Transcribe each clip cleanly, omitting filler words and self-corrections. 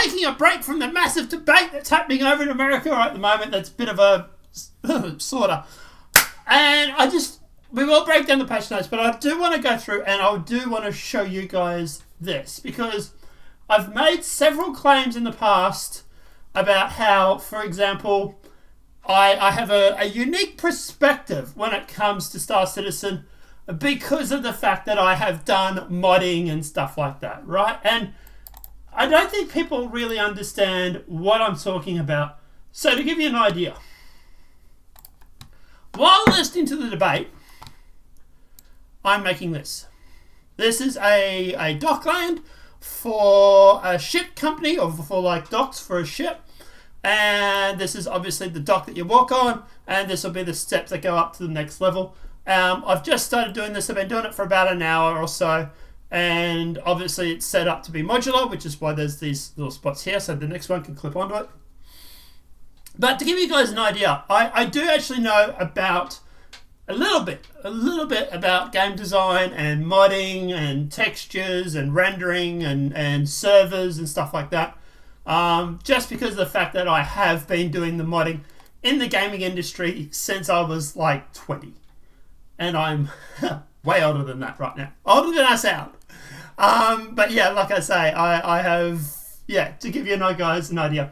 taking a break from the massive debate that's happening over in America right at the moment. That's a bit of a sorta. And we will break down the patch notes, but I do want to go through and I do want to show you guys this, because I've made several claims in the past about how, for example, I have a unique perspective when it comes to Star Citizen because of the fact that I have done modding and stuff like that, right? And I don't think people really understand what I'm talking about. So to give you an idea, while listening to the debate, I'm making this. This is a dockland for a ship company, or for like docks for a ship. And this is obviously the dock that you walk on, and this will be the steps that go up to the next level. I've just started doing this. I've been doing it for about an hour or so, and obviously it's set up to be modular, which is why there's these little spots here, so the next one can clip onto it. But to give you guys an idea, I do actually know about a little bit about game design and modding and textures and rendering and servers and stuff like that. Just because of the fact that I have been doing the modding in the gaming industry since I was like 20. And I'm way older than that right now. Older than I sound. But yeah, like I say, I have, to give you guys an idea,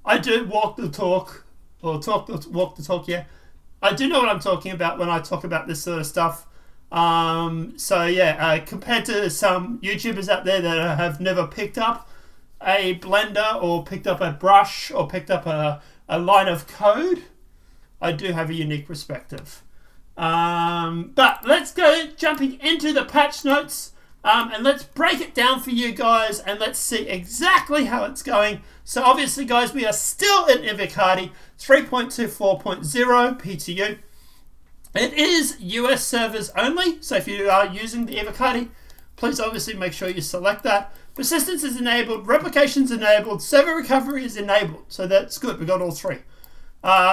I do walk the talk, or walk the talk, yeah. I do know what I'm talking about when I talk about this sort of stuff. Compared to some YouTubers out there that have never picked up a blender or picked up a brush or picked up a line of code, I do have a unique perspective. But let's go jumping into the patch notes, and let's break it down for you guys, and let's see exactly how it's going. So obviously, guys, we are still in Evocati 3.24.0 PTU. It is US servers only, so if you are using the Evocati, please obviously make sure you select that. Persistence is enabled, replication is enabled, server recovery is enabled, so that's good. We got all three.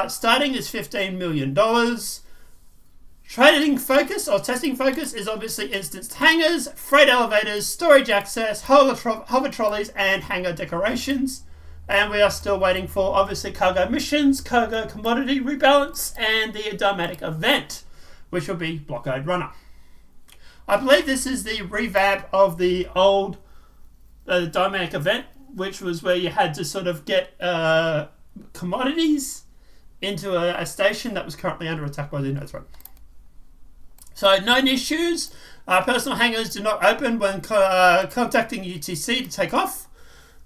Starting is $15 million. Trading focus or testing focus is obviously instanced hangars, freight elevators, storage access, hover trolleys, and hangar decorations. And we are still waiting for obviously cargo missions, cargo commodity rebalance, and the Dynamic event, which will be Blockade Runner. I believe this is the revamp of the old Dynamic event, which was where you had to sort of get commodities into a station that was currently under attack by the Xeno threat. So, known issues. Personal hangars do not open when contacting UTC to take off.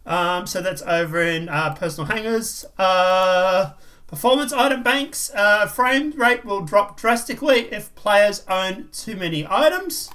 So that's over in personal hangars. Performance item banks. Frame rate will drop drastically if players own too many items.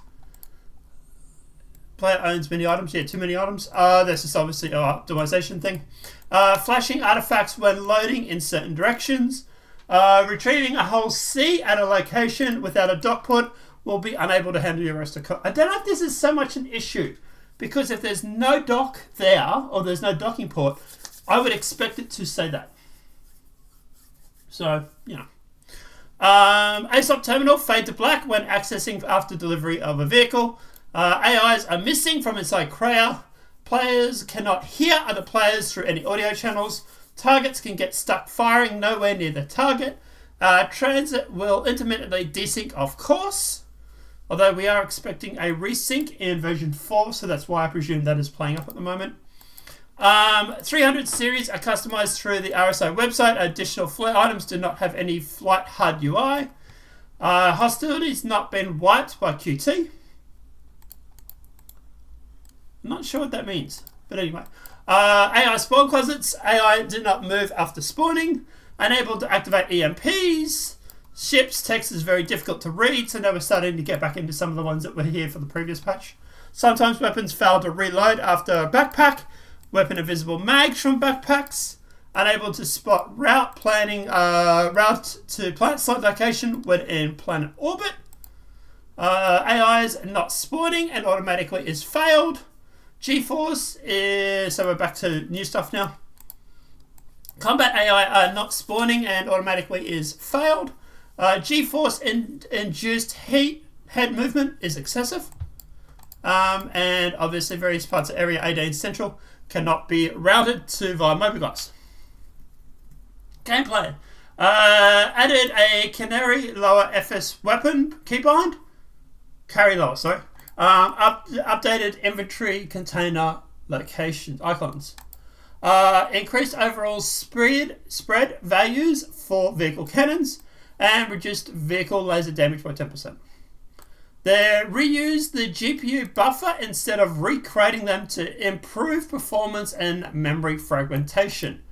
Player owns many items. Yeah, too many items. This is obviously an optimization thing. Flashing artifacts when loading in certain directions. Retrieving a whole sea at a location without a dock port will be unable to handle your rest of I don't know if this is so much an issue, because if there's no dock there, or there's no docking port, I would expect it to say that. So, ASOP terminal fade to black when accessing after delivery of a vehicle. AIs are missing from inside Kreia. Players cannot hear other players through any audio channels. Targets can get stuck firing nowhere near the target. Transit will intermittently desync off course, although we are expecting a resync in version 4, so that's why I presume that is playing up at the moment. 300 series are customized through the RSI website. Additional flare items do not have any flight HUD UI. Hostilities not been wiped by QT. I'm not sure what that means, but anyway. AI spawn closets. AI did not move after spawning. Unable to activate EMPs. Ships text is very difficult to read, so now we're starting to get back into some of the ones that were here for the previous patch. Sometimes weapons fail to reload after a backpack. Weapon invisible mags from backpacks. Unable to spot route planning. Route to planet slot location when in planet orbit. AIs not spawning and automatically is failed. G-Force is, so we're back to new stuff now. Combat AI are not spawning and automatically is failed. G-Force induced head movement is excessive. And obviously various parts of Area 18 Central cannot be routed to via mobiGuys. Gameplay. Added a Canary lower FS weapon keybind. Carry lower, sorry. Updated inventory container locations icons. Increased overall spread values for vehicle cannons and reduced vehicle laser damage by 10%. They reused the GPU buffer instead of recreating them to improve performance and memory fragmentation.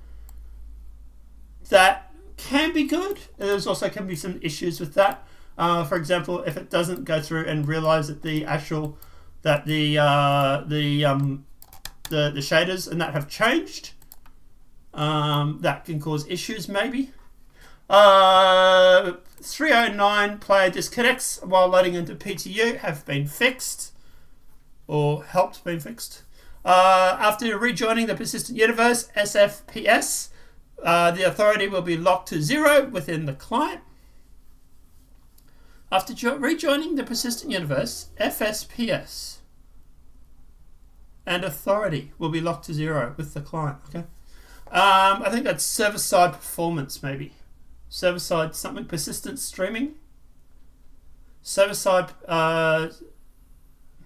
That can be good. There's also can be some issues with that. For example, if it doesn't go through and realize that the shaders and that have changed, that can cause issues maybe. 309 player disconnects while loading into PTU have been fixed or helped being fixed. After rejoining the persistent universe SFPS, the authority will be locked to 0 within the client. After rejoining the persistent universe FSPS and authority will be locked to 0 with the client. Okay, I think that's server-side performance maybe. Server-side something, persistent streaming. Server-side,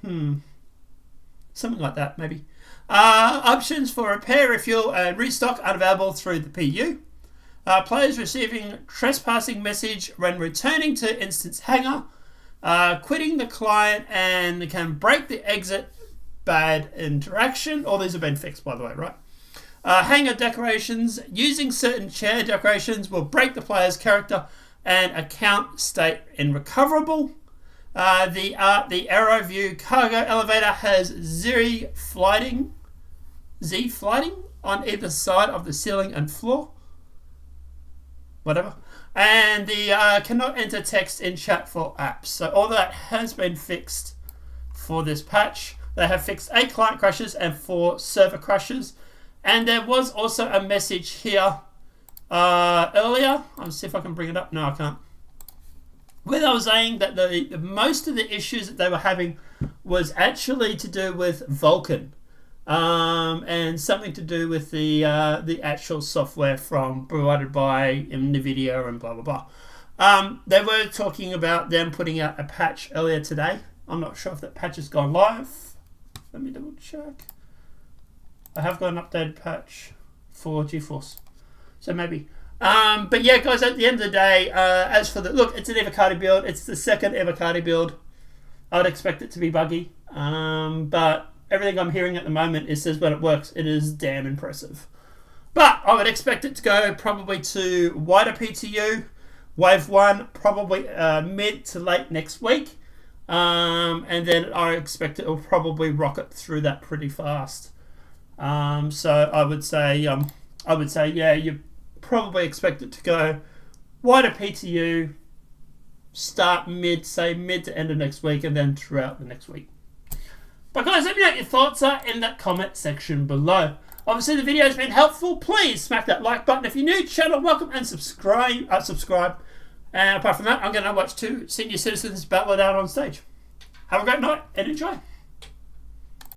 something like that maybe. Options for repair, refuel, and restock unavailable through the PU. Players receiving trespassing message when returning to instance hangar, quitting the client, and can break the exit bad interaction. All these have been fixed, by the way, right? Hangar decorations. Using certain chair decorations will break the player's character and account state irrecoverable. The Aero View cargo elevator has Z flighting on either side of the ceiling and floor. Whatever. And the cannot enter text in chat for apps. So all that has been fixed for this patch. They have fixed 8 client crashes and 4 server crashes. And there was also a message here earlier. I'll see if I can bring it up. No, I can't. Where they were saying that the most of the issues that they were having was actually to do with Vulkan, and something to do with the actual software provided by NVIDIA and blah blah blah. They were talking about them putting out a patch earlier today. I'm not sure if that patch has gone live. Let me double check. I have got an updated patch for GeForce, so maybe. But yeah, guys, at the end of the day, as for look, it's an Evocati build. It's the second Evocati build. I would expect it to be buggy, but everything I'm hearing at the moment says when it works, it is damn impressive. But I would expect it to go probably to wider PTU, wave 1, probably mid to late next week, and then I expect it will probably rocket through that pretty fast. So I would say, yeah, you probably expect it to go wider PTU, start mid to end of next week, and then throughout the next week. But guys, let me know what your thoughts are in that comment section below. Obviously, the video has been helpful. Please smack that like button. If you're new to the channel, welcome and subscribe. And apart from that, I'm going to watch 2 senior citizens battle it out on stage. Have a great night and enjoy.